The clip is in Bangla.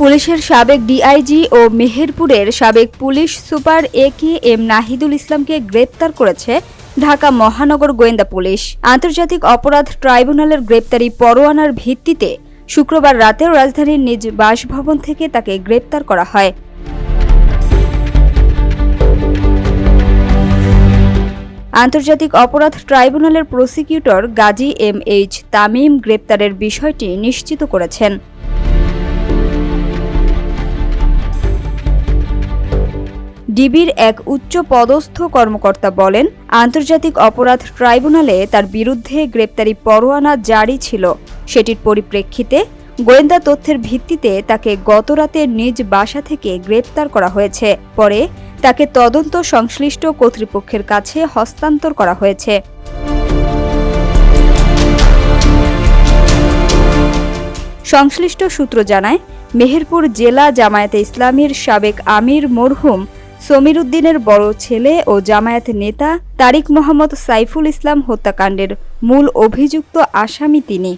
পুলিশের সাবেক ডিআইজি ও মেহেরপুরের সাবেক পুলিশ সুপার AKM নাহিদুল ইসলামকে গ্রেপ্তার করেছে ঢাকা মহানগর গোয়েন্দা পুলিশ। আন্তর্জাতিক অপরাধ ট্রাইব্যুনালের গ্রেপ্তারি পরোয়ানার ভিত্তিতে শুক্রবার রাতে রাজধানীর নিজ বাসভবন থেকে তাকে গ্রেপ্তার করা হয়। আন্তর্জাতিক অপরাধ ট্রাইব্যুনালের প্রসিকিউটর গাজী MH তামিম গ্রেপ্তারের বিষয়টি নিশ্চিত করেছেন। ডিবির এক উচ্চ পদস্থ কর্মকর্তা বলেন, আন্তর্জাতিক অপরাধ ট্রাইব্যুনালে তার বিরুদ্ধে গ্রেপ্তারি পরোয়ানা জারি ছিল। সেটির পরিপ্রেক্ষিতে গোয়েন্দা তথ্যের ভিত্তিতে তাকে গতরাতে নিজ বাসা থেকে গ্রেপ্তার করা হয়েছে। পরে তাকে তদন্ত সংশ্লিষ্ট কর্তৃপক্ষের কাছে হস্তান্তর করা হয়েছে। সংশ্লিষ্ট সূত্র জানায়, মেহেরপুর জেলা জামায়াতে ইসলামীর সাবেক আমির মরহুম সমীর উদ্দিনের বড় ছেলে ও জামায়াত নেতা তারিক মোহাম্মদ সাইফুল ইসলাম হত্যাকাণ্ডের মূল অভিযুক্ত আসামি তিনি।